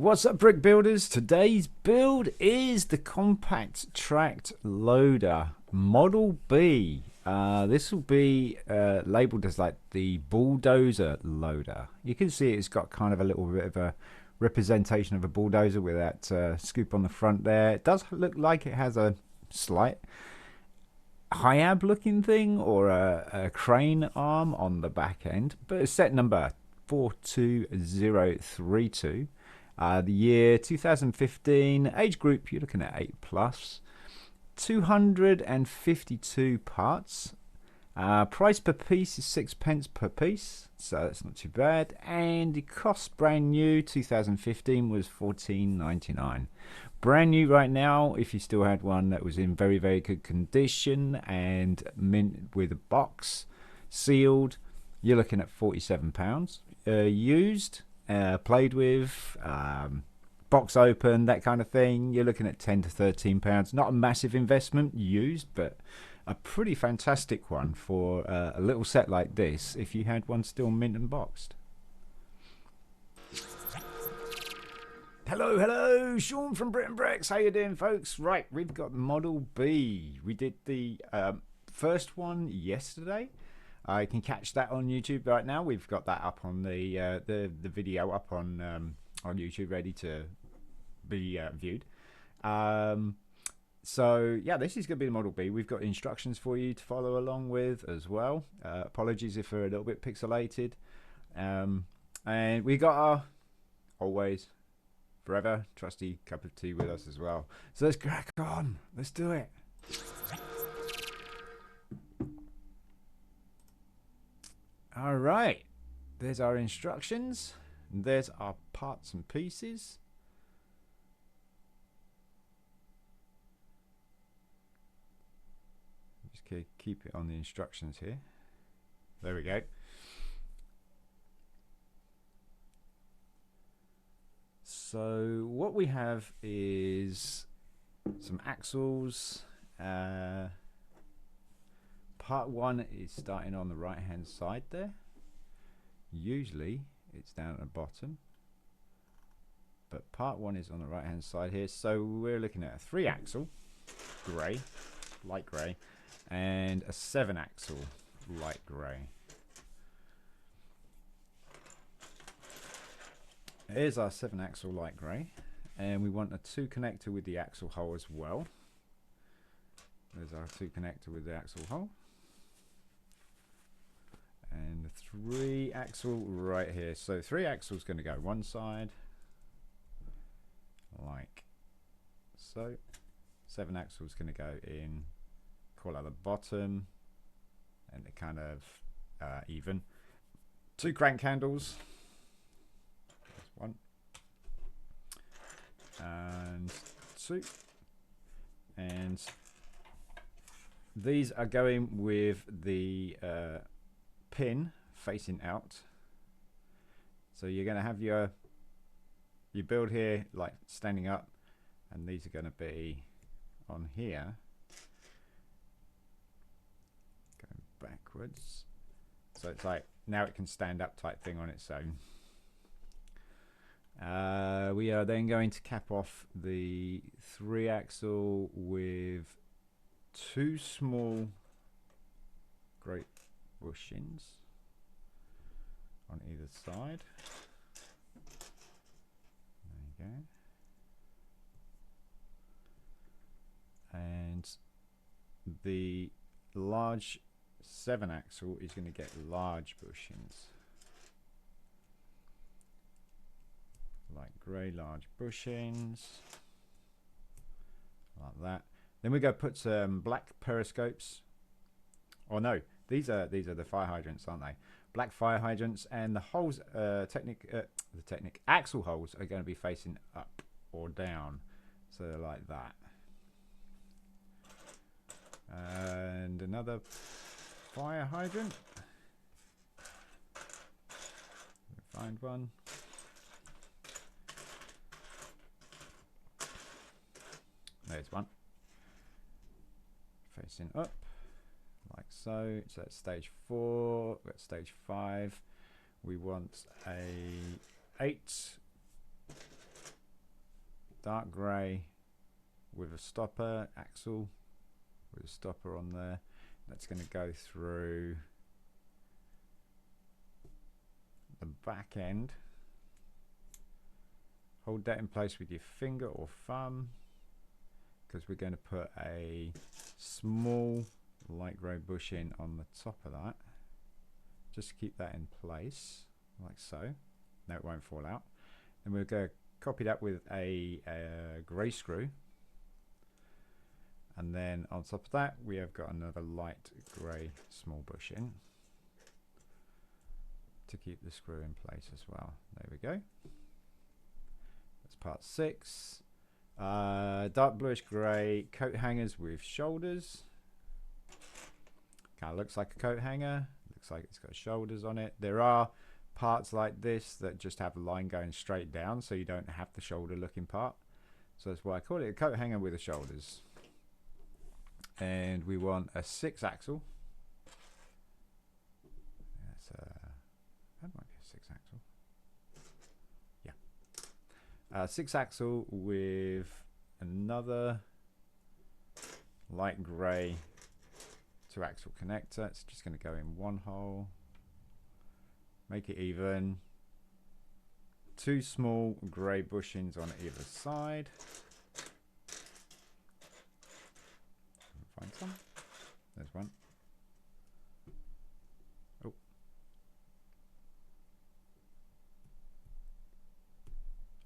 What's up, brick builders? Today's build is the compact tracked loader Model B. This will be labeled as like the bulldozer loader. You can see it's got kind of a little bit of a representation of a bulldozer with that scoop on the front there. It does look like it has a slight HIAB looking thing or a crane arm on the back end, but it's set number 42032. The year 2015, age group you're looking at 8 plus, 252 parts. Price per piece is 6p per piece, so that's not too bad. And the cost brand new 2015 was $14.99. Brand new right now, if you still had one that was in very, very good condition and mint with a box, sealed, you're looking at £47. Used, played with, box open, that kind of thing, you're looking at £10 to £13. Not a massive investment used, but a pretty fantastic one for a little set like this if you had one still mint and boxed. Hello, Shaun from BRIT'N. How you doing, folks? Right, we've got Model B. We did the first one yesterday. You can catch that on YouTube right now. We've got that up on the video up on YouTube, ready to be viewed. So yeah, this is going to be the Model B. We've got instructions for you to follow along with as well. Apologies if they're a little bit pixelated. And we got our always forever trusty cup of tea with us as well. So let's crack on. Let's do it. All right, there's our instructions. There's our parts and pieces. Just keep it on the instructions here. There we go. So what we have is some axles. Part one is starting on the right hand side there. Usually it's down at the bottom, but part one is on the right hand side here. So we're looking at a 3-axle grey, light grey, and a 7-axle light grey. Here's our 7-axle light grey, and we want a 2 connector with the axle hole as well. There's our 2 connector with the axle hole. And the 3-axle right here. So 3-axle is going to go one side, like so. 7-axle is going to go in, call out the bottom, and they're kind of even. 2 crank handles. There's 1 and 2, and these are going with the pin facing out. So you're going to have your build here like standing up, and these are going to be on here going backwards, so it's like now it can stand up type thing on its own. We are then going to cap off the 3-axle with 2 small great bushings on either side. There you go. And the large 7-axle is going to get large bushings. Light grey, large bushings. Like that. Then we go put some black periscopes. Oh no, these are the fire hydrants, aren't they? Black fire hydrants, and the holes, the technic axle holes are going to be facing up or down, so they're like that. And another fire hydrant. Find one. There's one. Facing up. Like so. So that's stage 4. That's stage 5. We want a 8 dark grey with a stopper axle with a stopper on there. That's going to go through the back end. Hold that in place with your finger or thumb, because we're going to put a small light grey bushing on the top of that. Just keep that in place like so. No, it won't fall out. And we'll go copy that with a grey screw, and then on top of that we have got another light grey small bushing to keep the screw in place as well. There we go. That's part 6. Dark bluish grey coat hangers with shoulders. Kind of looks like a coat hanger. Looks like it's got shoulders on it. There are parts like this that just have a line going straight down, so you don't have the shoulder looking part. So that's why I call it a coat hanger with the shoulders. And we want a 6 axle. That might be a 6 axle. Yeah. 6 axle with another light grey 2 axle connector. It's just going to go in one hole. Make it even. 2 small grey bushings on either side. Find some. There's one. Oh.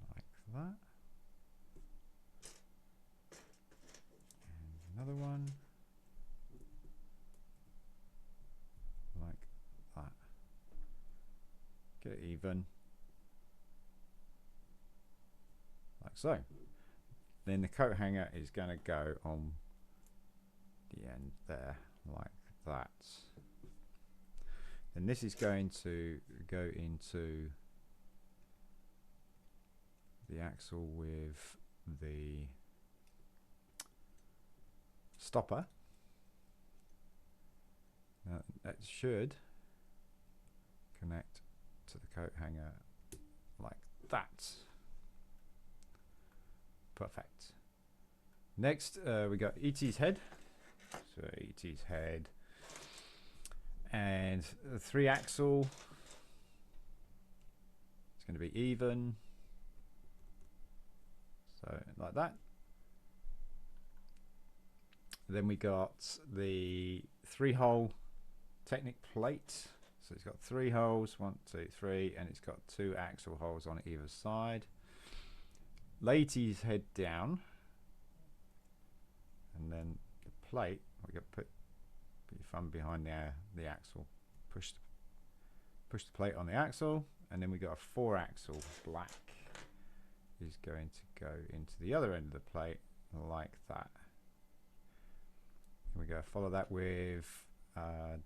Like that. And another one. Like that. Get it even. Like so. Then the coat hanger is going to go on the end there, like that. Then this is going to go into the axle with the stopper. Now, that should connect to the coat hanger like that. Perfect. Next we got ET's head. So ET's head and the 3 axle. It's going to be even, so like that. Then we got the 3 hole technic plate. So it's got 3 holes, 1, 2, 3, and it's got 2 axle holes on either side. Lay ET's head down, and then the plate, we got put your thumb behind the axle, push the plate on the axle, and then we got a 4 axle black is going to go into the other end of the plate like that. And we go follow that with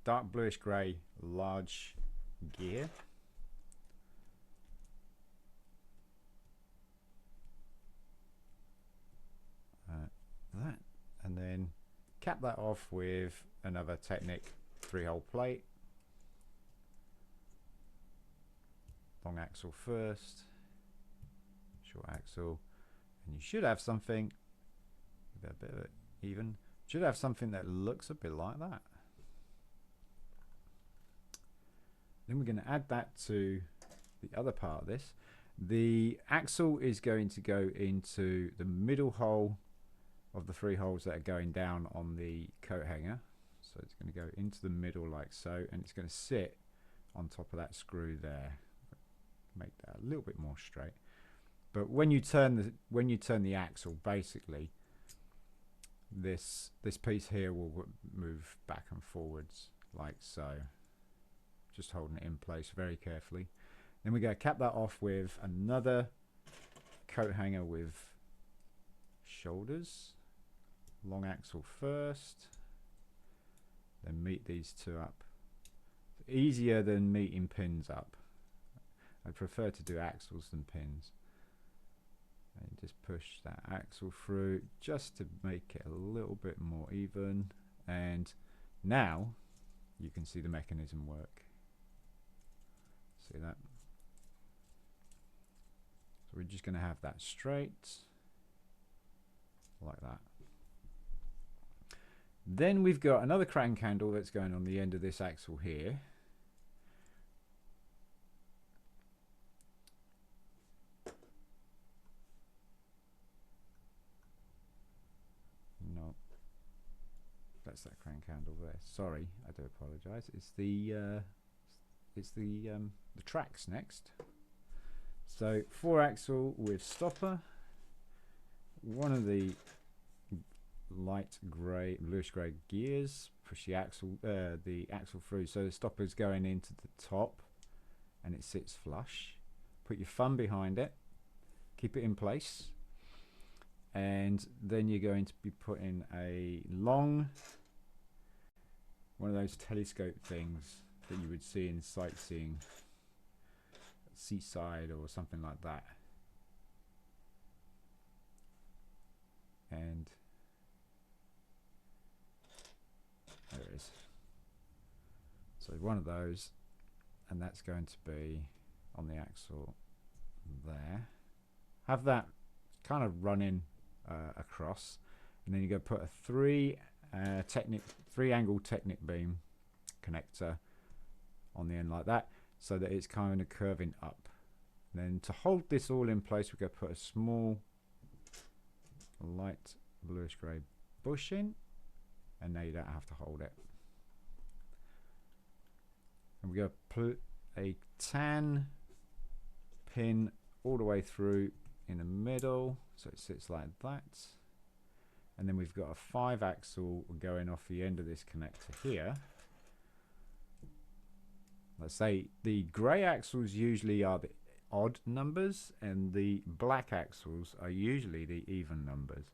dark bluish grey large gear. That, and then cap that off with another Technic 3-hole plate. Long axle first, short axle, and you should have something with a bit of it even. Should have something that looks a bit like that. Then we're going to add that to the other part of this. The axle is going to go into the middle hole of the 3 holes that are going down on the coat hanger. So it's going to go into the middle like so, and it's going to sit on top of that screw there. Make that a little bit more straight. But when you turn the axle, basically this piece here will move back and forwards like so. Just holding it in place very carefully. Then we go cap that off with another coat hanger with shoulders. Long axle first, then meet these 2 up. It's easier than meeting pins up. I prefer to do axles than pins. And just push that axle through just to make it a little bit more even. And now you can see the mechanism work. See that? So we're just going to have that straight. Then we've got another crank handle that's going on the end of this axle here. No, that's that crank handle there. Sorry, I do apologise. It's the tracks next. So 4-axle with stopper. One of the light grey, bluish grey gears. Push the axle through, so the stopper's going into the top, and it sits flush. Put your thumb behind it, keep it in place, and then you're going to be putting a long, one of those telescope things that you would see in sightseeing, seaside or something like that. And there it is. So one of those, and that's going to be on the axle there. Have that kind of running across, and then you go put a 3-angle technic beam connector on the end like that, so that it's kind of curving up. And then to hold this all in place, we're going to put a small light bluish grey bush in, and now you don't have to hold it. And we're going to put a tan pin all the way through in the middle, so it sits like that. And then we've got a 5-axle going off the end of this connector here. Let's say the grey axles usually are the odd numbers, and the black axles are usually the even numbers.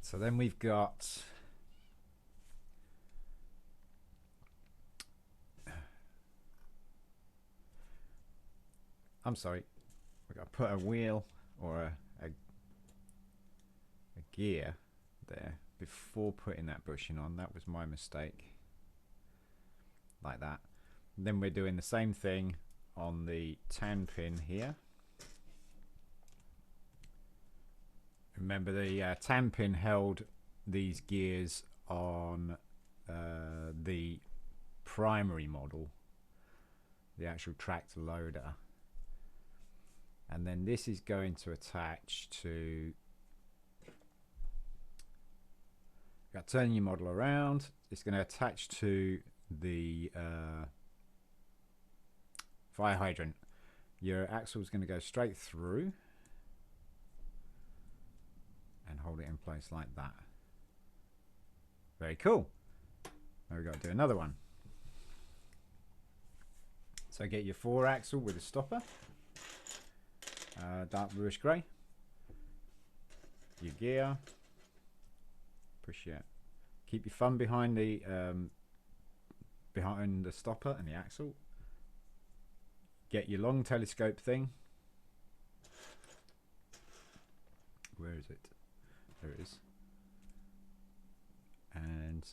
So then we've got we've got to put a wheel or a gear there before putting that bushing on. That was my mistake. Like that. And then we're doing the same thing on the tan pin here. Remember, the tan pin held these gears on the primary model, the actual tractor loader. And then this is going to attach to, got to turn your model around, it's going to attach to the fire hydrant. Your axle is going to go straight through and hold it in place like that. Very cool. Now we've got to do another one. So get your 4-axle with a stopper, dark bluish grey, your gear, push it, keep your thumb behind the stopper and the axle, get your long telescope thing. Where is it? There it is. And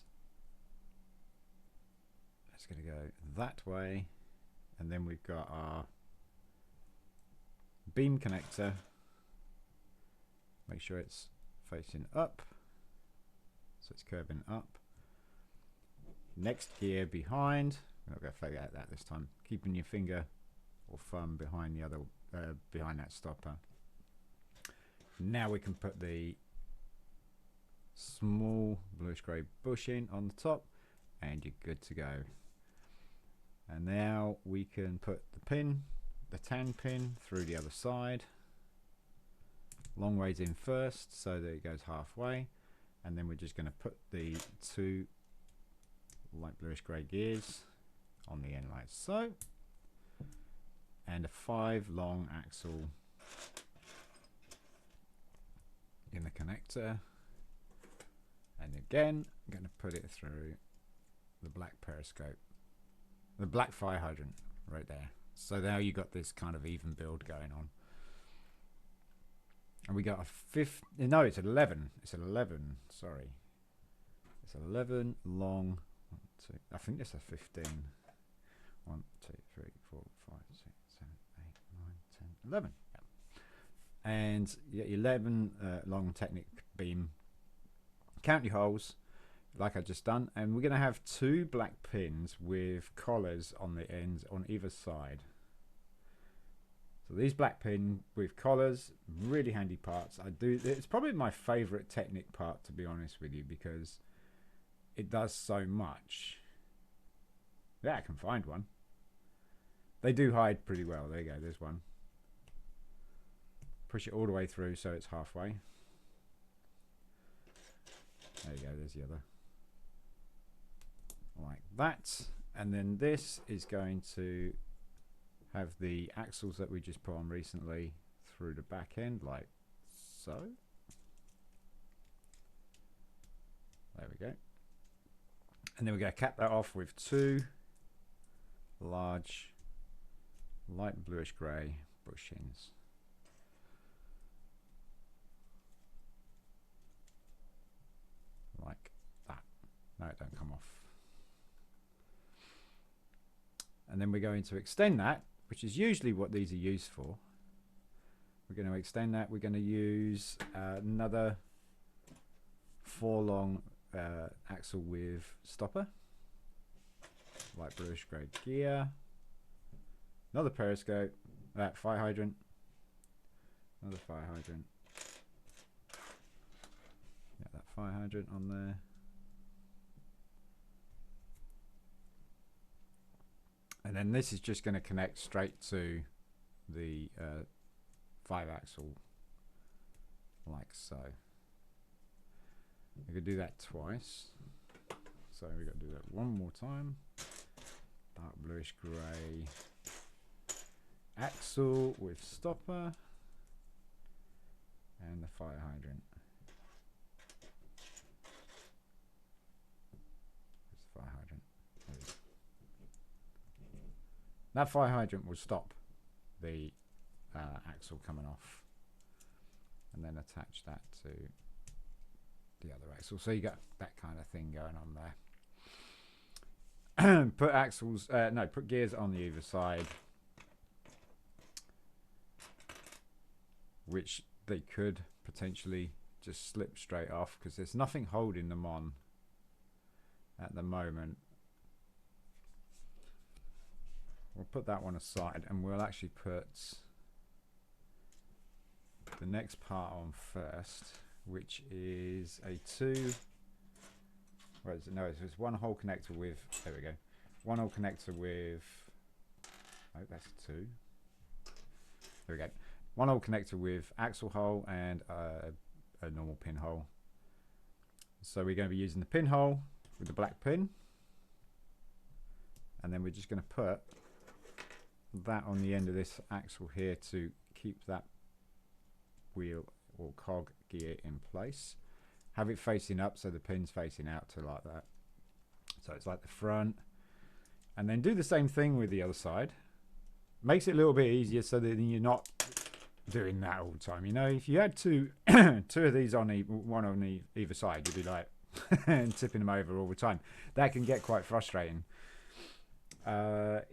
it's going to go that way, and then we've got our beam connector. Make sure it's facing up, so it's curving up. Next gear behind. We're not going to figure out that this time. Keeping your finger or thumb behind the other behind that stopper. Now we can put the small bluish grey bushing on the top, and you're good to go. And now we can put the pin, the tan pin, through the other side. Long ways in first, so that it goes halfway, and then we're just going to put the 2 light bluish grey gears on the end like so, and a 5 long axle in the connector. And again, I'm going to put it through the black periscope, the black fire hydrant right there. So now you got this kind of even build going on. And we got a it's 11. It's 11, sorry. It's 11 long 2. I think this is 15. 1, 2, 3, 4, 5, 6, 7, 8, 9, 10, 11. Yeah. And you get 11 long Technic beam. Count your holes, like I just done, and we're going to have 2 black pins with collars on the ends on either side. So these black pin with collars, really handy parts. It's probably my favourite Technic part, to be honest with you, because it does so much. Yeah, I can find one. They do hide pretty well. There you go, there's one. Push it all the way through so it's halfway. There you go, there's the other. Like that. And then this is going to have the axles that we just put on recently through the back end, like so. There we go. And then we're going to cap that off with 2 large light bluish grey bushings. Like that. No, it don't come off. And then we're going to extend that, which is usually what these are used for. We're going to extend that. We're going to use another 4 long axle with stopper, light bluish grey gear, another periscope, that fire hydrant, another fire hydrant. Yeah, that fire hydrant on there. And then this is just going to connect straight to the 5-axle, like so. We could do that twice. So we've got to do that one more time. Dark bluish grey axle with stopper and the fire hydrant. Where's the fire hydrant? There it is. That fire hydrant will stop the axle coming off, and then attach that to the other axle. So you got that kind of thing going on there. Put axles, put gears on the either side, which they could potentially just slip straight off because there's nothing holding them on at the moment. We'll put that one aside and we'll actually put the next part on first, which is a 2. Where is it? No, it's just 1 hole connector with. There we go. 1 hole connector with. Oh, that's 2. There we go. 1 hole connector with axle hole and a normal pinhole. So we're going to be using the pinhole with the black pin, and then we're just going to put that on the end of this axle here to keep that wheel or cog gear in place. Have it facing up so the pin's facing out to like that. So it's like the front. And then do the same thing with the other side. Makes it a little bit easier so that you're not doing that all the time. You know, if you had two of these on one on either side, you'd be like tipping them over all the time. That can get quite frustrating. In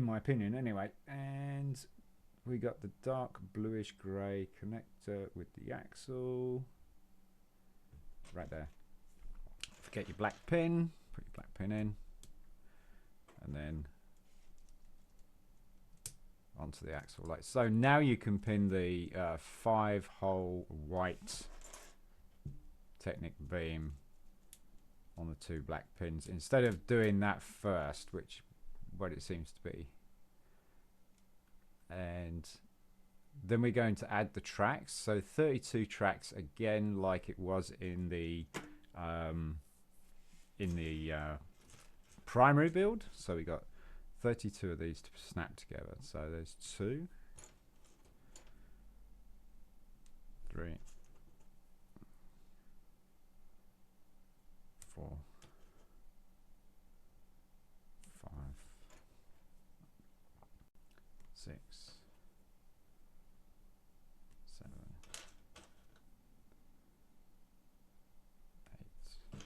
my opinion anyway. And we got the dark bluish grey connector with the axle right there. Forget your black pin, put your black pin in, and then onto the axle like so. Now you can pin the 5-hole white Technic beam on the 2 black pins instead of doing that first, which what it seems to be. And then we're going to add the tracks. So 32 tracks again, like it was in the primary build. So we got 32 of these to snap together. So there's 2, 3, 4, 5, 6, 7, 8,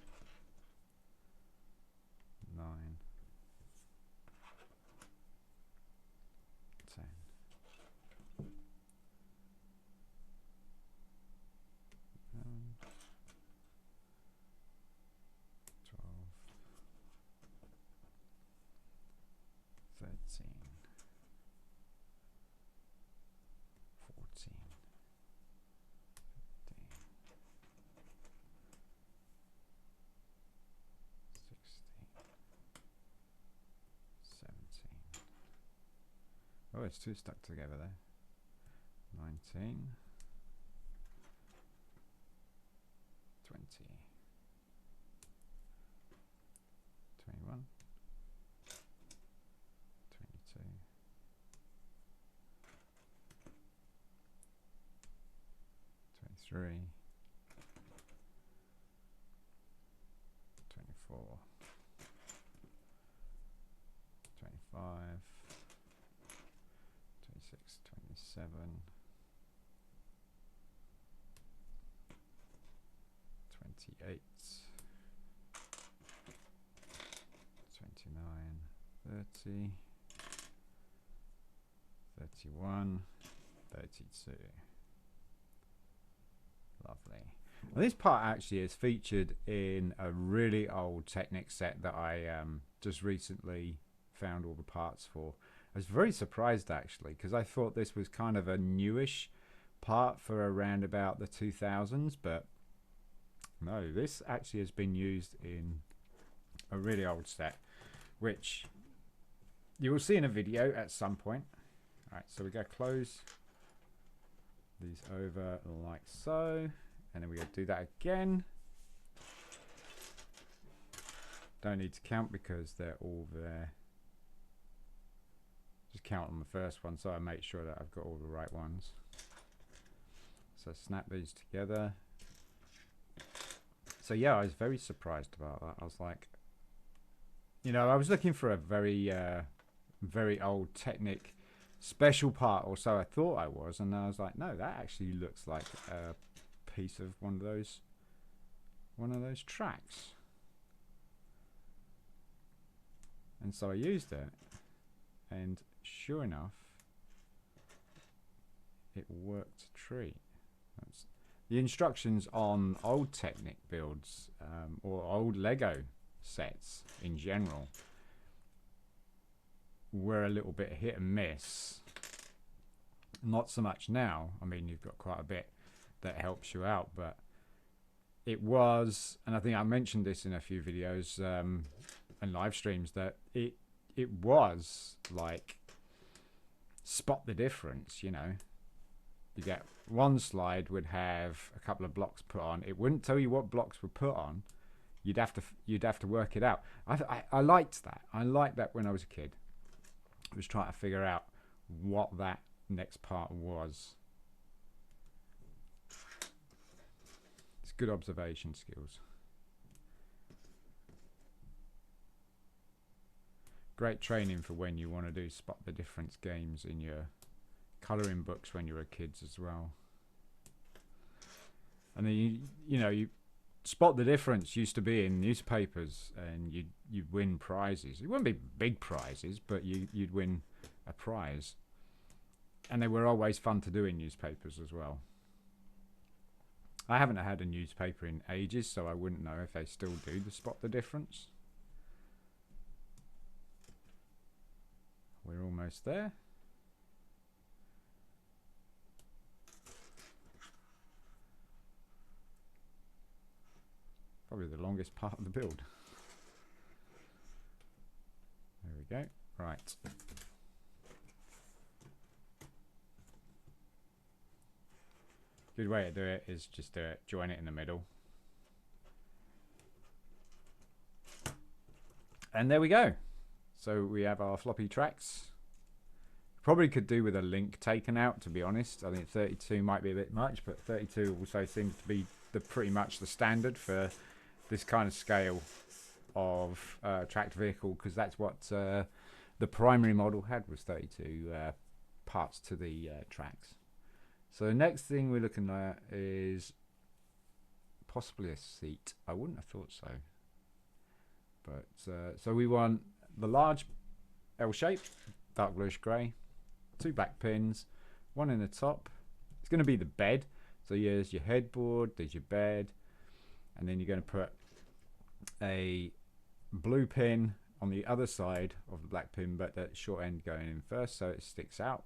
Oh, it's two stuck together there. 19, 20, 21, 22, 23, 24, 25, 26, 27, 28, 29, 30, 31, 32. Lovely. Well, this part actually is featured in a really old Technic set that I just recently found all the parts for. I was very surprised actually, because I thought this was kind of a newish part for around about the 2000s, but no, this actually has been used in a really old set, which you will see in a video at some point. Alright, so we go close these over like so, and then we go do that again. Don't need to count because they're all there. Just count on the first one so I make sure that I've got all the right ones. So snap these together. So yeah, I was very surprised about that. I was like, you know, I was looking for a very very old Technic special part, or so I thought I was, and I was like, no, that actually looks like a piece of one of those tracks. And so I used it, and sure enough, it worked a treat. The instructions on old Technic builds or old Lego sets in general were a little bit hit and miss. Not so much now. I mean, you've got quite a bit that helps you out, but it was, and I think I mentioned this in a few videos and live streams, that it was like spot the difference, you know. You get one slide would have a couple of blocks put on. It wouldn't tell you what blocks were put on. You'd have to work it out. I liked that. I liked that when I was a kid. I was trying to figure out what that next part was. It's good observation skills. Great training for when you want to do spot the difference games in your colouring books when you were kids as well. And then you know, you spot the difference used to be in newspapers, and you'd win prizes. It wouldn't be big prizes, but you'd win a prize. And they were always fun to do in newspapers as well. I haven't had a newspaper in ages, so I wouldn't know if they still do the spot the difference. We're almost there. Probably the longest part of the build. There we go. Right. Good way to do it is just to join it in the middle. And there we go. So we have our floppy tracks. Probably could do with a link taken out, to be honest. I think 32 might be a bit much, but 32 also seems to be pretty much the standard for this kind of scale of tracked vehicle, because that's what the primary model had, was 32 parts to the tracks. So the next thing we're looking at is possibly a seat. I wouldn't have thought so. But so we want the large L shape, dark bluish grey, 2 black pins, one in the top. It's going to be the bed. So here's your headboard, there's your bed, and then you're going to put a blue pin on the other side of the black pin, but that short end going in first so it sticks out.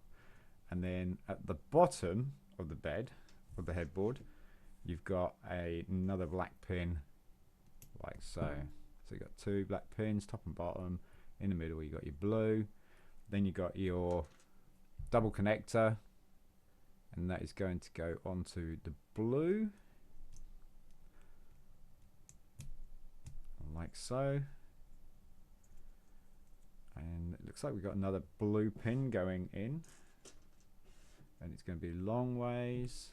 And then at the bottom of the bed, of the headboard, you've got another black pin like so. So you've got 2 black pins, top and bottom. In the middle you got your blue. Then you got your double connector, and that is going to go onto the blue, like so. And it looks like we've got another blue pin going in, and it's going to be long ways.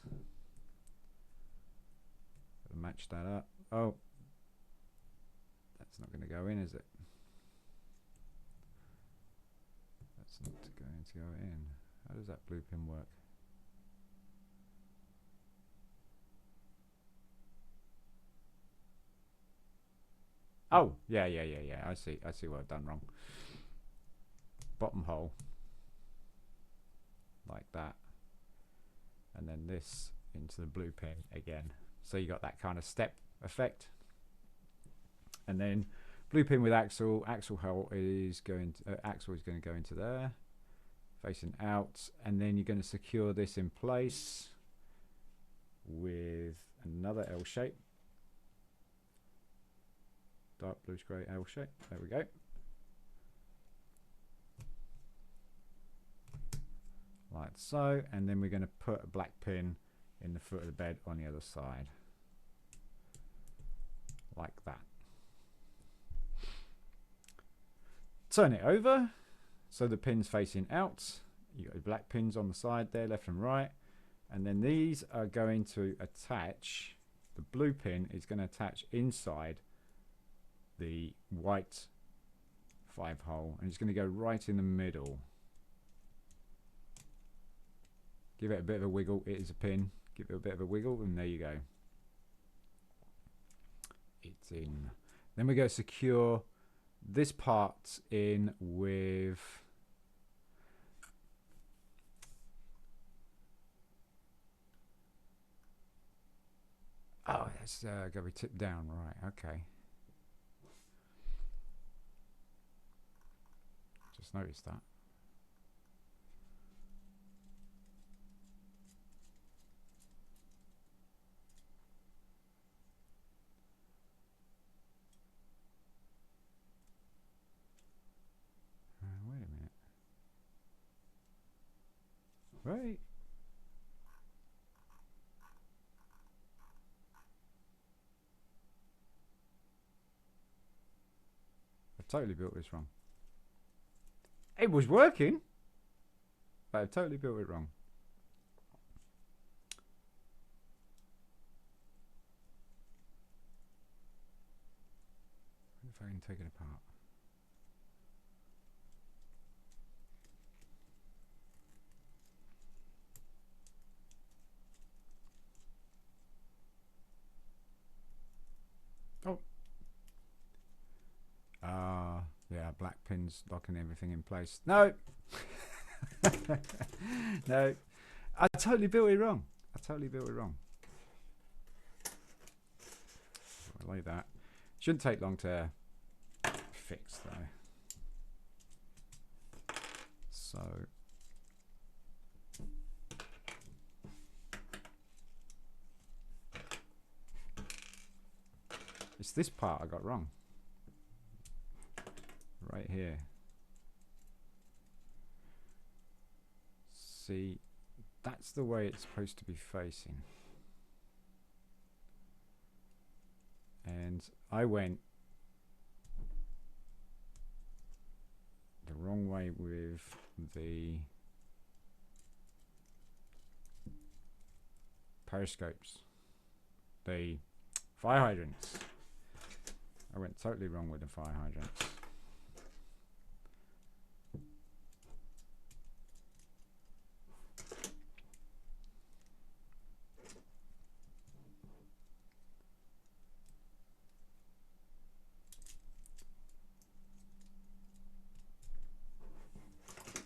Match that up. Oh, that's not going to go in, is it? That's not going to go in. How does that blue pin work? Oh, yeah. I see what I've done wrong. Bottom hole. Like that. And then this into the blue pin again. So you got that kind of step effect. And then blue pin with axle hole is going to, axle is going to go into there, facing out, and then you're going to secure this in place with another L shape, dark bluish grey L shape. There we go. Like so, and then we're going to put a black pin in the foot of the bed on the other side, like that. Turn it over so the pin's facing out. You got the black pins on the side there, left and right, and then these are going to attach. The blue pin is going to attach inside the white 5-hole, and it's going to go right in the middle. Give it a bit of a wiggle. It is a pin. Give it a bit of a wiggle, and there you go. It's in. Then we go secure this part in with that's got to be tipped down, right? Okay. Just noticed that. Wait a minute. Right. I've totally built this wrong. It was working, but I've totally built it wrong. If I can take it apart. Oh. Yeah, black pins locking everything in place. No. No. I totally built it wrong. Like that. Shouldn't take long to fix though. So it's this part I got wrong. Right here. See, that's the way it's supposed to be facing. And I went the wrong way with the periscopes, the fire hydrants. I went totally wrong with the fire hydrants.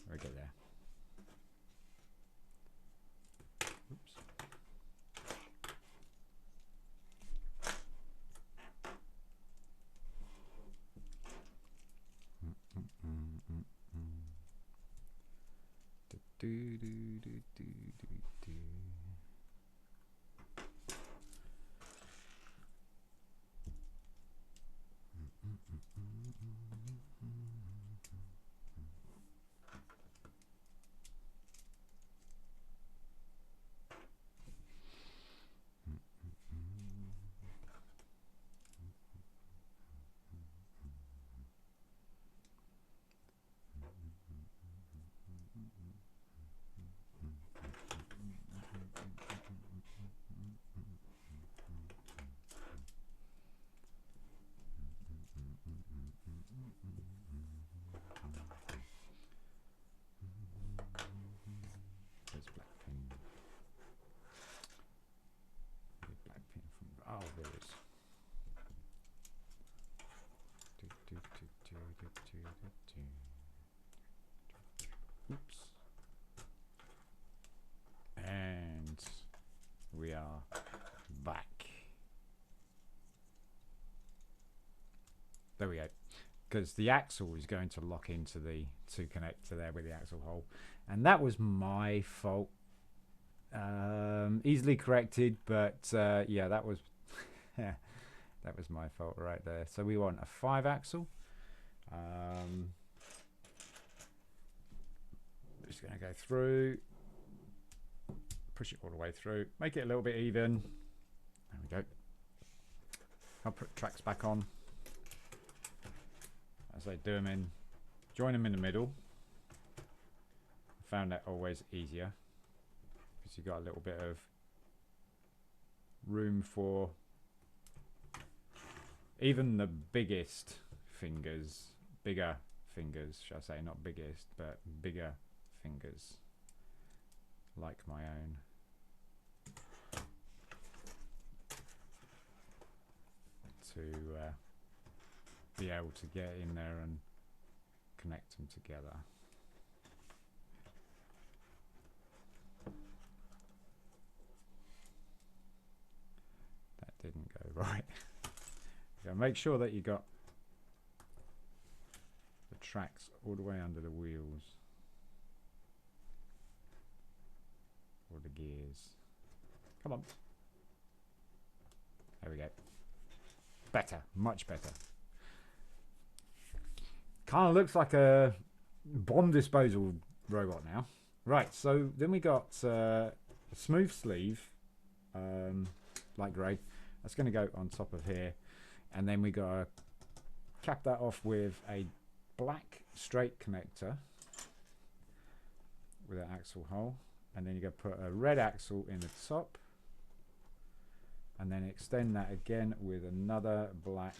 Right there. Oops. Do do do do do do. There we go. Because the axle is going to lock into the two connector there with the axle hole. And that was my fault. Easily corrected, but yeah, that was that was my fault right there. So we want a 5 axle. Just going to go through, push it all the way through, make it a little bit even. There we go. I'll put tracks back on. As I do them in, join them in the middle. I found that always easier because you got a little bit of room for even the biggest fingers, bigger fingers, shall I say, not biggest, but bigger fingers, like my own. To be able to get in there and connect them together. That didn't go right. So make sure that you got the tracks all the way under the wheels or the gears. Come on. There we go. Better, much better. Kind of looks like a bomb disposal robot now. Right, so then we got a smooth sleeve, light grey. That's going to go on top of here. And then we got to cap that off with a black straight connector with an axle hole. And then you got to put a red axle in the top. And then extend that again with another black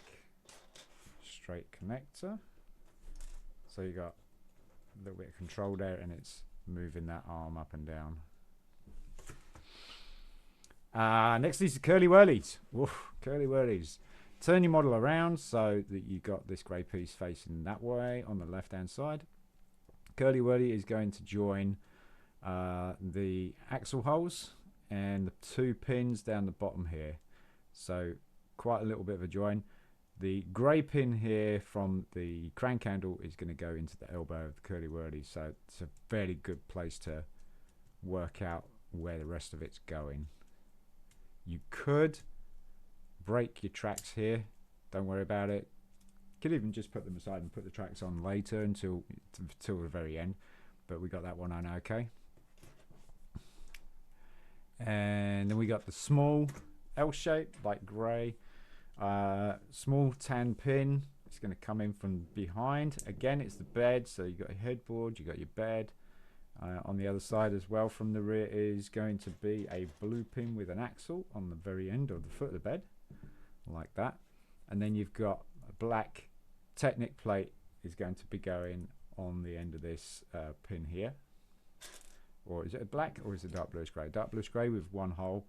straight connector. So you got a little bit of control there, and it's moving that arm up and down. Next is the curly whirlies. Woof, curly whirlies. Turn your model around so that you got this grey piece facing that way on the left hand side. Curly whirly is going to join the axle holes and the 2 pins down the bottom here. So quite a little bit of a join. The grey pin here from the crank handle is going to go into the elbow of the curly whirly, so it's a fairly good place to work out where the rest of it's going. You could break your tracks here, don't worry about it. You could even just put them aside and put the tracks on later until the very end, but we got that one on okay. And then we got the small L shape, light grey, small tan pin. It's going to come in from behind. Again, it's the bed, so you got your headboard, you got your bed. On the other side as well from the rear is going to be a blue pin with an axle on the very end of the foot of the bed, like that. And then you've got a black Technic plate is going to be going on the end of this pin here. Or is it black or is it dark bluish grey? Dark bluish grey with 1 hole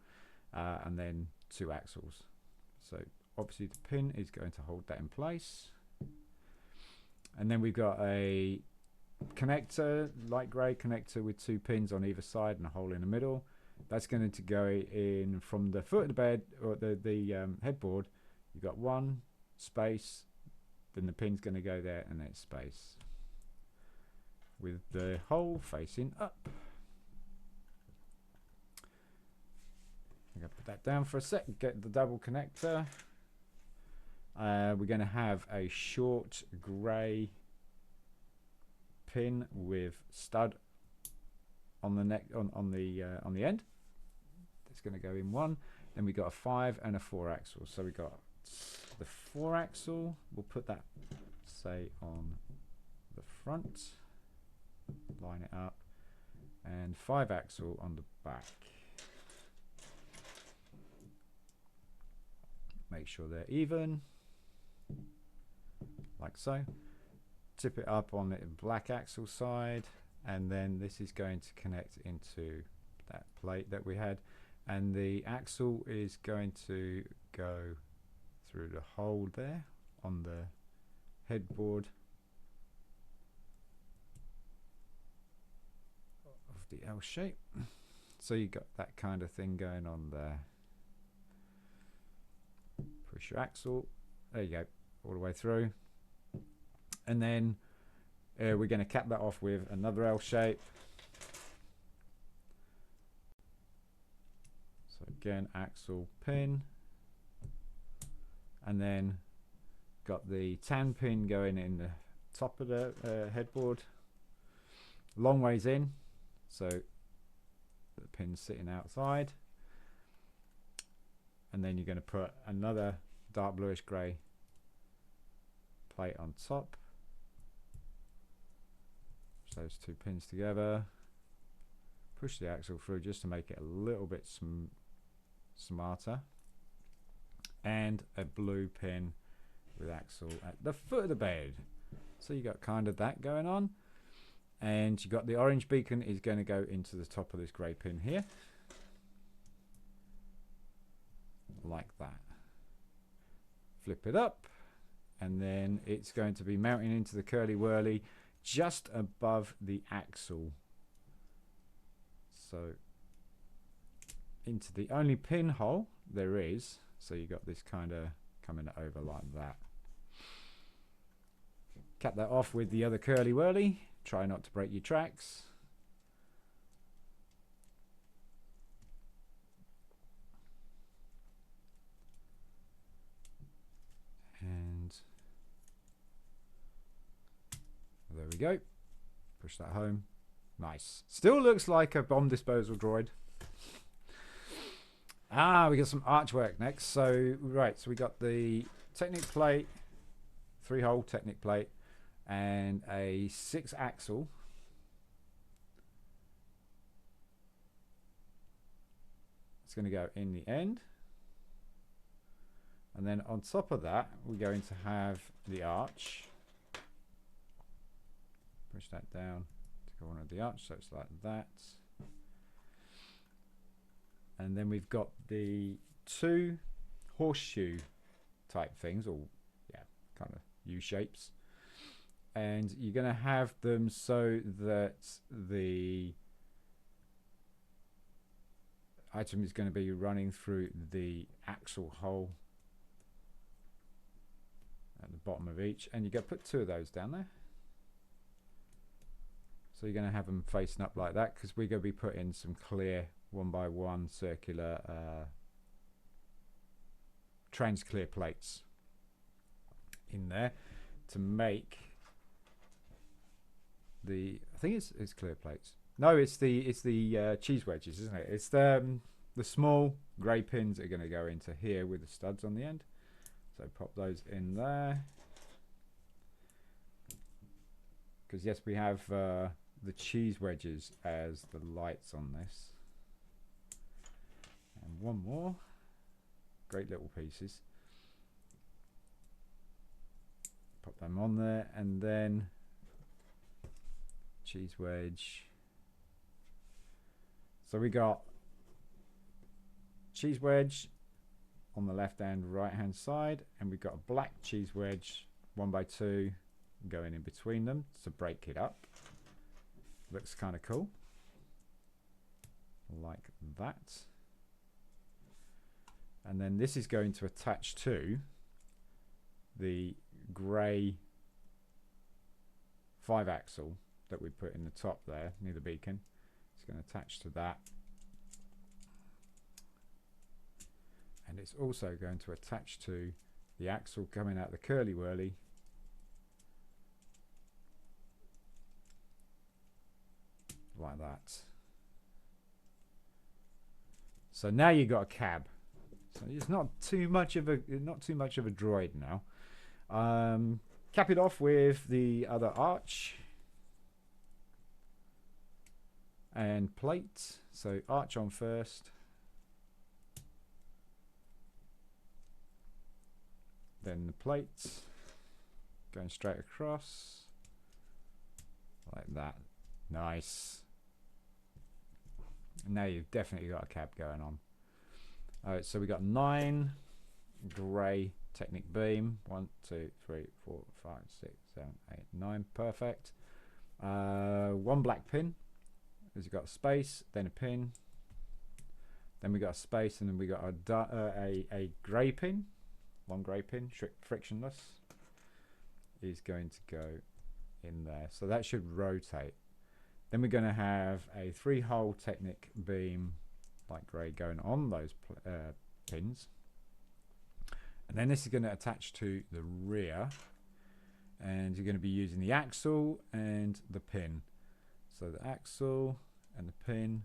and then 2 axles. So obviously the pin is going to hold that in place. And then we've got a connector, light grey connector with 2 pins on either side and a hole in the middle. That's going to go in from the foot of the bed or the headboard. You've got 1 space, then the pin's going to go there and there's space with the hole facing up. I'm going to put that down for a sec, get the double connector. We're going to have a short grey pin with stud on the neck on the end. That's going to go in 1. Then we got a 5 and a 4 axle. So we got the 4 axle. We'll put that say on the front. Line it up, and 5 axle on the back. Make sure they're even, like so. Tip it up on the black axle side, and then this is going to connect into that plate that we had, and the axle is going to go through the hole there on the headboard of the L shape. So you got that kind of thing going on there. Push your axle, there you go, all the way through. And then we're going to cap that off with another L shape. So again, axle, pin, and then got the tan pin going in the top of the headboard, long ways in, so the pin's sitting outside. And then you're going to put another dark bluish grey plate on top. Push those two pins together, push the axle through just to make it a little bit smarter, and a blue pin with axle at the foot of the bed. So you got kind of that going on, and you got the orange beacon is going to go into the top of this grey pin here, like that. Flip it up, and then it's going to be mounting into the curly whirly just above the axle, so into the only pinhole there is. So you got this kind of coming over like that. Cap that off with the other curly whirly. Try not to break your tracks. And there we go. Push that home. Nice. Still looks like a bomb disposal droid. We got some archwork next. So right, so we got the Technic plate, 3-hole Technic plate, and a 6-axle. It's going to go in the end, and then on top of that we're going to have the arch. Push that down to go on the arch, so it's like that. And then we've got the 2 horseshoe type things, or yeah, kind of U shapes, and you're going to have them so that the item is going to be running through the axle hole at the bottom of each, and you're going to put 2 of those down there. So you're going to have them facing up like that, because we're going to be putting some clear 1x1 circular trans clear plates in there to make the, I think it's clear plates. No, it's the cheese wedges, isn't it? It's the small grey pins that are going to go into here with the studs on the end. So pop those in there. Because yes, we have the cheese wedges as the lights on this. And one more. Great little pieces. Pop them on there, and then cheese wedge. So we got cheese wedge on the left and right hand side, and we've got a black cheese wedge 1x2 going in between them to break it up. Looks kind of cool, like that. And then this is going to attach to the grey 5-axle that we put in the top there near the beacon. It's going to attach to that, and it's also going to attach to the axle coming out the curly whirly like that. So now you got a cab. So it's not too much of a droid now. Cap it off with the other arch and plate. So arch on first, then the plate going straight across like that. Nice. Now you've definitely got a cab going on. Alright, so we got 9 grey Technic beam. 1, 2, 3, 4, 5, 6, 7, 8, 9. Perfect. 1 black pin. As you've got a space, then a pin. Then we got a space, and then we got a grey pin. 1 grey pin, frictionless. is going to go in there, so that should rotate. Then we're going to have a 3-hole Technic beam, light grey, going on those pins, and then this is going to attach to the rear, and you're going to be using the axle and the pin. So the axle and the pin,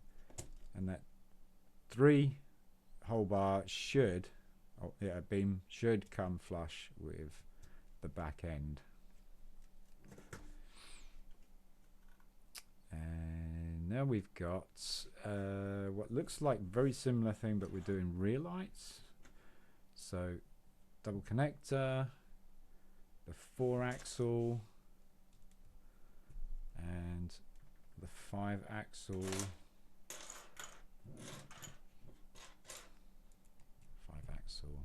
and that 3-hole bar should, beam should come flush with the back end. And now we've got what looks like very similar thing, but we're doing rear lights. So double connector, the 4-axle, and the 5-axle. 5-axle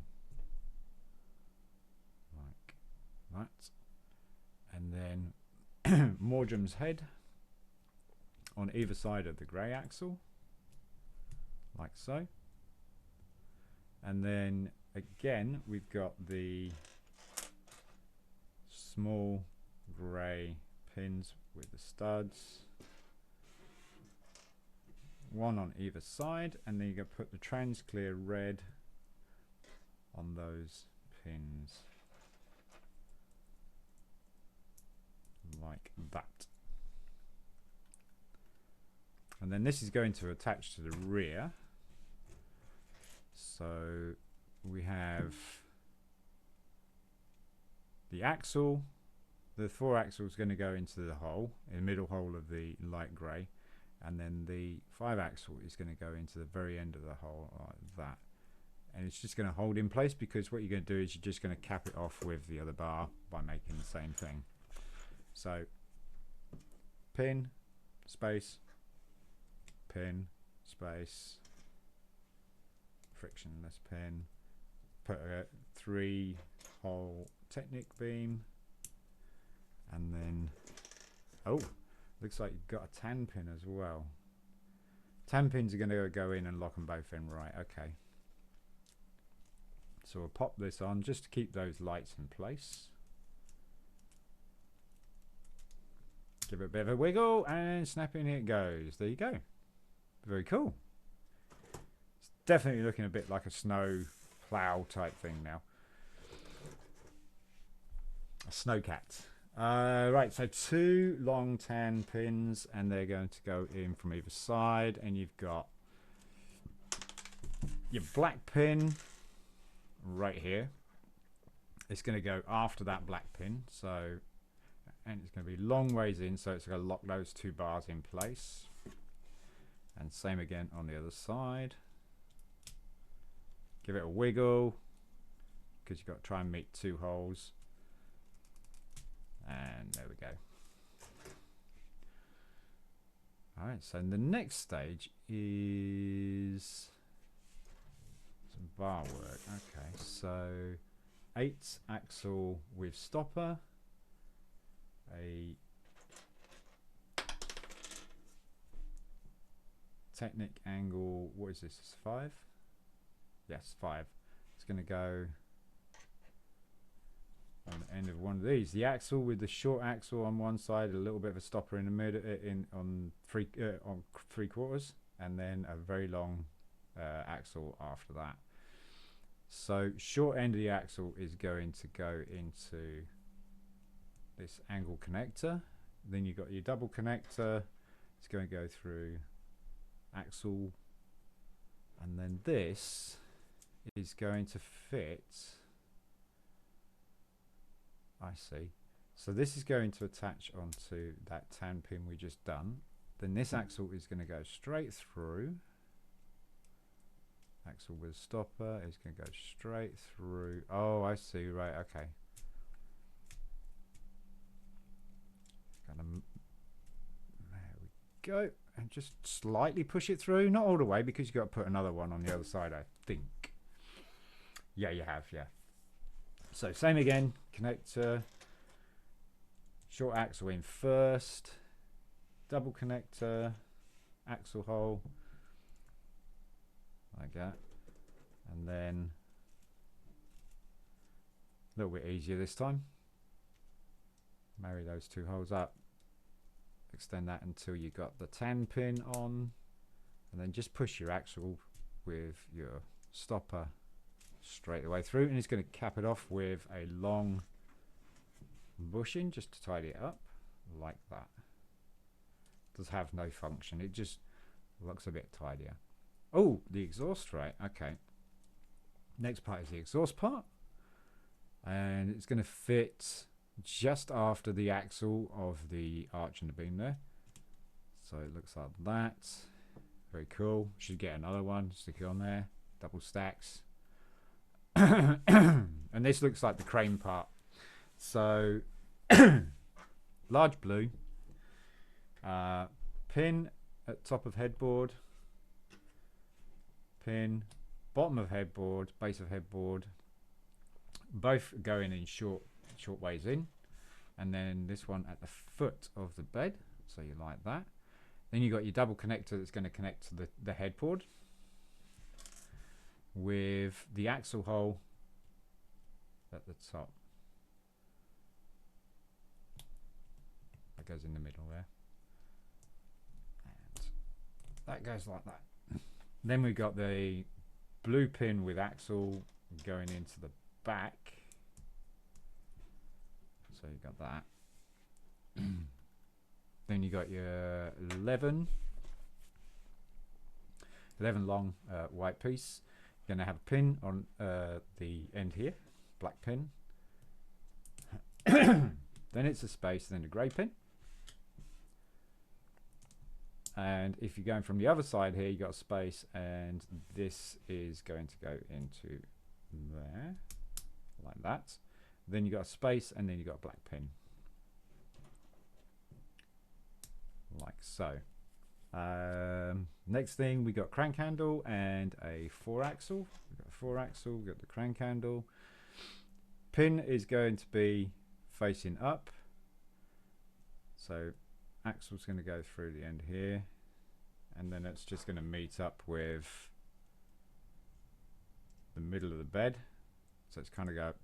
like that, and then Mordrum's head on either side of the grey axle, like so. And then again we've got the small grey pins with the studs, one on either side, and then you're going to put the trans clear red on those pins like that. And then this is going to attach to the rear. So we have the axle, the 4-axle is going to go into the hole, in the middle hole of the light grey, and then the 5-axle is going to go into the very end of the hole like that. And it's just going to hold in place, because what you're going to do is you're just going to cap it off with the other bar by making the same thing. So pin, space, pin, space, frictionless pin, put a 3-hole Technic beam, and then looks like you've got a tan pin as well. Tan pins are going to go in and lock them both in, right? Okay, so we'll pop this on just to keep those lights in place. Give it a bit of a wiggle, and snap in it goes. There you go. Very cool. It's definitely looking a bit like a snow plow type thing now. A snowcat. Right, so 2 long tan pins, and they're going to go in from either side, and you've got your black pin right here. It's going to go after that black pin, so, and it's going to be long ways in, so it's going to lock those 2 bars in place. And same again on the other side. Give it a wiggle, because you've got to try and meet 2 holes. And there we go. Alright, so the next stage is some bar work. Okay, so 8-axle with stopper, a Technic angle, what is this, 5? Yes, 5. It's going to go on the end of one of these. The axle with the short axle on one side, a little bit of a stopper in the middle, on 3/4, and then a very long axle after that. So short end of the axle is going to go into this angle connector. Then you've got your double connector. It's going to go through axle, and then this is going to fit. I see. So this is going to attach onto that tan pin we just done. Then this axle is going to go straight through. Axle with stopper is going to go straight through. Oh, I see. Right. Okay. There we go. And just slightly push it through. Not all the way, because you've got to put another one on the other side, I think. Yeah, you have. Yeah. So same again. Connector. Short axle in first. Double connector. Axle hole. Like that. And then a little bit easier this time. marry those two holes up, extend that until you got the tan pin on, and then just push your axle with your stopper straight the way through, and it's going to cap it off with a long bushing just to tidy it up like that. Does have no function, it just looks a bit tidier. Oh, the exhaust, right, okay. Next part is the exhaust part, and it's going to fit just after the axle of the arch and the beam there. So it looks like that. Very cool. Should get another one, stick it on there, double stacks. And this looks like the crane part. So large blue, pin at top of headboard, pin bottom of headboard, base of headboard, both going in short ways in, and then this one at the foot of the bed, so you like that. Then you got your double connector that's going to connect to the headboard with the axle hole at the top. That goes in the middle there, and that goes like that. Then we got the blue pin with axle going into the back, so you got that. Then you got your 11 long white piece. You're going to have a pin on the end here, black pin. Then it's a space, then a grey pin. And if you're going from the other side here, you got a space, and this is going to go into there, like that. Then you got a space, and then you got a black pin, like so. Next thing, we got crank handle and a 4-axle. We've got a 4-axle, we've got the crank handle. Pin is going to be facing up, so axle's going to go through the end here, and then it's just going to meet up with the middle of the bed, so it's kind of got a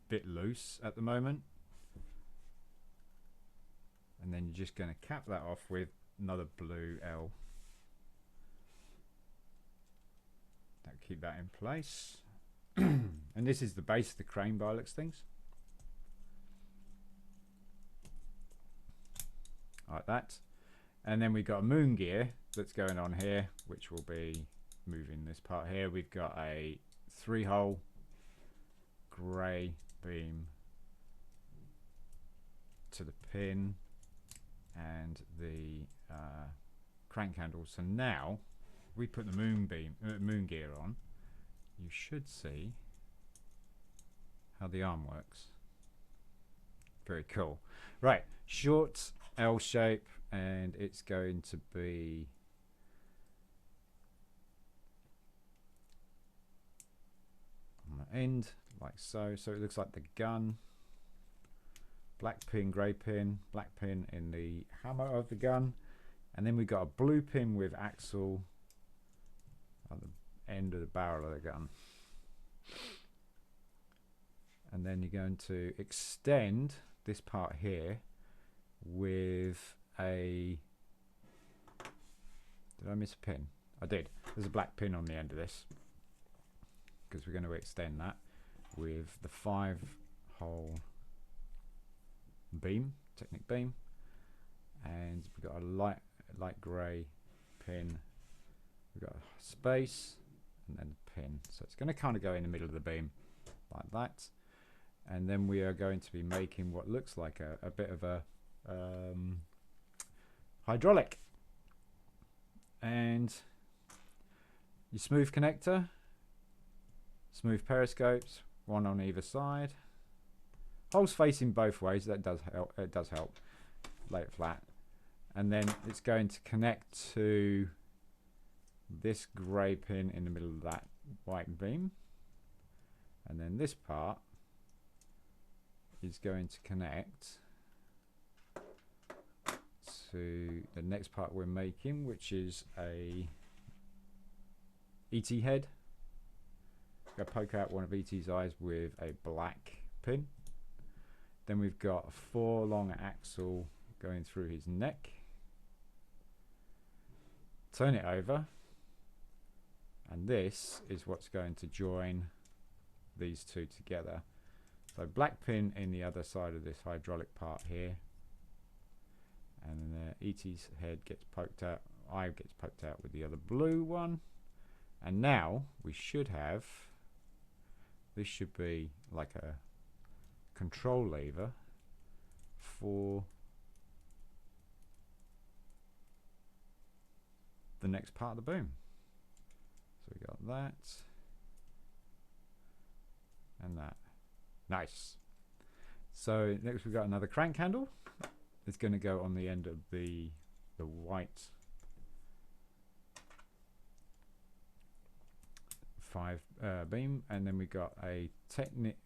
bit loose at the moment. And then you're just going to cap that off with another blue L. That'll keep that in place. And this is the base of the crane by looks things. Like that. And then we've got a moon gear that's going on here, which will be moving this part here. We've got a 3-hole grey beam to the pin and the crank handle. So now we put the moon gear on, you should see how the arm works. Very cool. Right, short L shape, and it's going to be on the end like so. So it looks like the gun. Black pin, grey pin, black pin in the hammer of the gun, and then we've got a blue pin with axle at the end of the barrel of the gun. And then you're going to extend this part here with a... Did I miss a pin? I did. There's a black pin on the end of this, because we're going to extend that with the 5-hole beam, Technic beam, and we've got a light grey pin. We've got a space and then a pin, so it's going to kind of go in the middle of the beam like that. And then we are going to be making what looks like a bit of a hydraulic, and your smooth connector, smooth periscopes, one on either side. Holes facing both ways, that does help. It does help. Lay it flat, and then it's going to connect to this grey pin in the middle of that white beam, and then this part is going to connect to the next part we're making, which is a ET head. Go poke out one of ET's eyes with a black pin. Then we've got a 4 long axle going through his neck. Turn it over, and this is what's going to join these two together. So black pin in the other side of this hydraulic part here, and then E.T.'s head gets poked out, eye gets poked out with the other blue one. And now we should have, this should be like a control lever for the next part of the boom. So we got that and that. Nice. So next we've got another crank handle. It's going to go on the end of the white 5 beam, and then we got a technic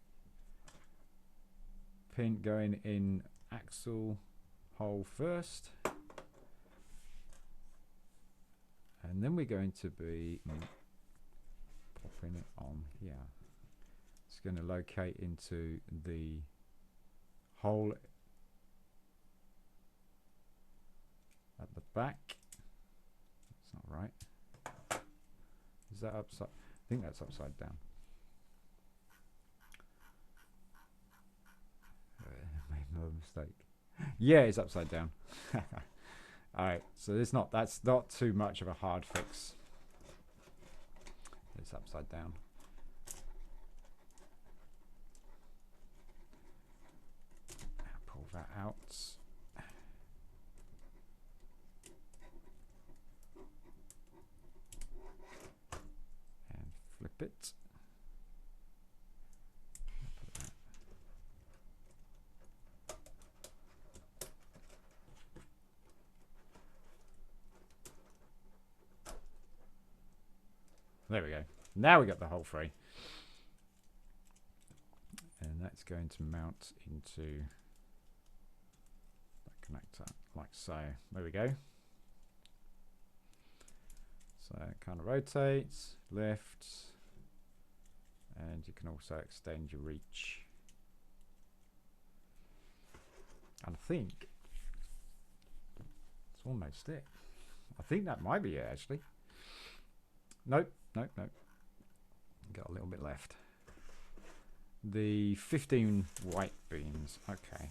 pin going in axle hole first, and then we're going to be popping it on here. It's going to locate into the hole at the back. That's not right. Is that upside? I think that's upside down. I made another mistake. Yeah, it's upside down. Alright, so that's not too much of a hard fix. It's upside down. Pull that out. And flip it. There we go. Now we got the hole free. And that's going to mount into that connector like so. There we go. So it kind of rotates, lifts, and you can also extend your reach. And I think it's almost it. I think that might be it actually. Nope. Nope. Got a little bit left. The 15 white beams. Okay.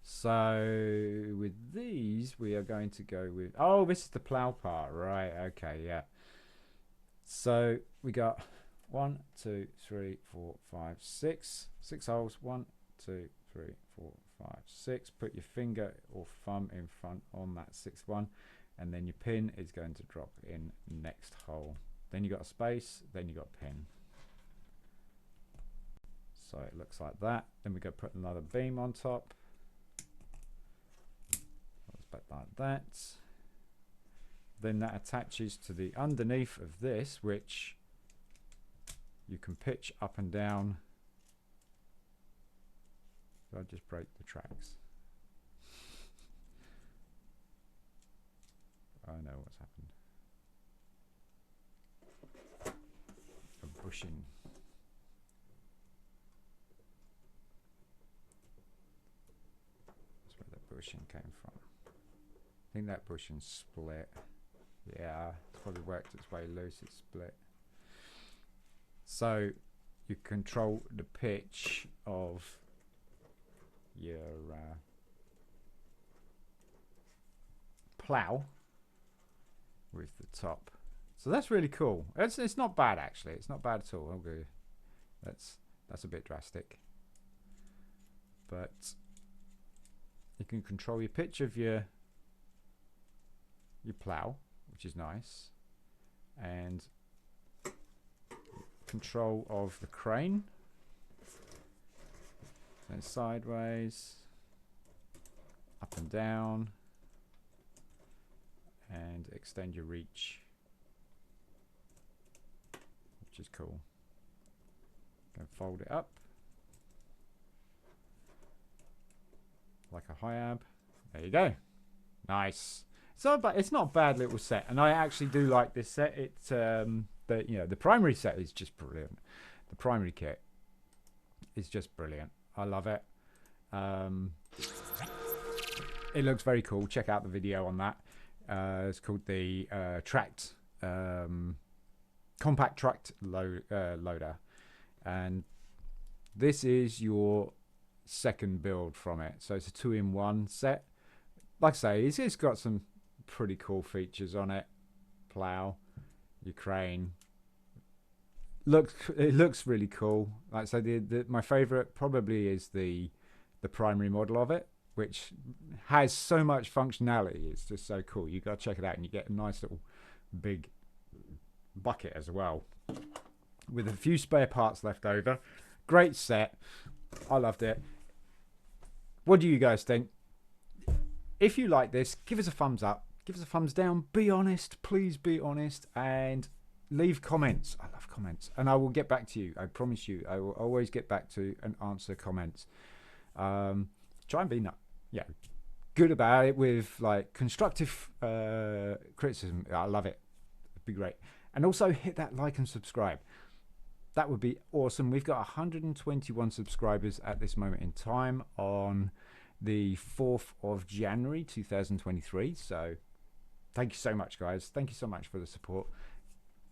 So with these, we are going to go with. Oh, this is the plow part, right? Okay, yeah. So we got 1, 2, 3, 4, 5, 6. 6 holes. 1, 2, 3, 4, 5, 6. Put your finger or thumb in front on that 6th one. And then your pin is going to drop in next hole. Then you got a space, then you got pin. So it looks like that. Then we go put another beam on top. Let's back like that. Then that attaches to the underneath of this, which you can pitch up and down. So I just break the tracks. I know what's happened. A bushing. That's where that bushing came from. I think that bushing split. Yeah, it's probably worked its way loose, it's split. So you control the pitch of your plow with the top. So that's really cool. It's not bad actually. It's not bad at all. Okay. That's a bit drastic. But you can control your pitch of your plow, which is nice. And control of the crane. So sideways, up and down. And extend your reach, which is cool. Go fold it up like a high ab. There you go. Nice. So, but it's not a bad little set, and I actually do like this set. It's the primary set is just brilliant. The primary kit is just brilliant. I love it. It looks very cool. Check out the video on that. It's called the compact tracked loader, and this is your second build from it. So it's a 2-in-1 set. Like I say, it's got some pretty cool features on it. Plow, your crane. It looks really cool. Like I say, my favorite probably is the primary model of it, which has so much functionality. It's just so cool. You got to check it out, and you get a nice little big bucket as well, with a few spare parts left over. Great set. I loved it. What do you guys think? If you like this, give us a thumbs up, give us a thumbs down. Be honest, please be honest, and leave comments. I love comments, and I will get back to you. I promise you, I will always get back to and answer comments. Try and be good about it with like constructive criticism. I love it. It'd be great. And also hit that like and subscribe. That would be awesome. We've got 121 subscribers at this moment in time on the 4th of January 2023. So thank you so much, guys. Thank you so much for the support.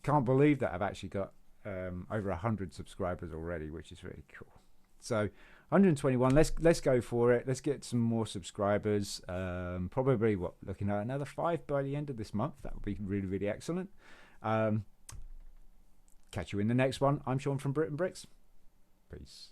Can't believe that I've actually got over 100 subscribers already, which is really cool. So 121, let's go for it. Let's get some more subscribers. Probably looking at another 5 by the end of this month. That would be really, really excellent. Catch you in the next one. I'm Shaun from BRIT'N Bricks. Peace.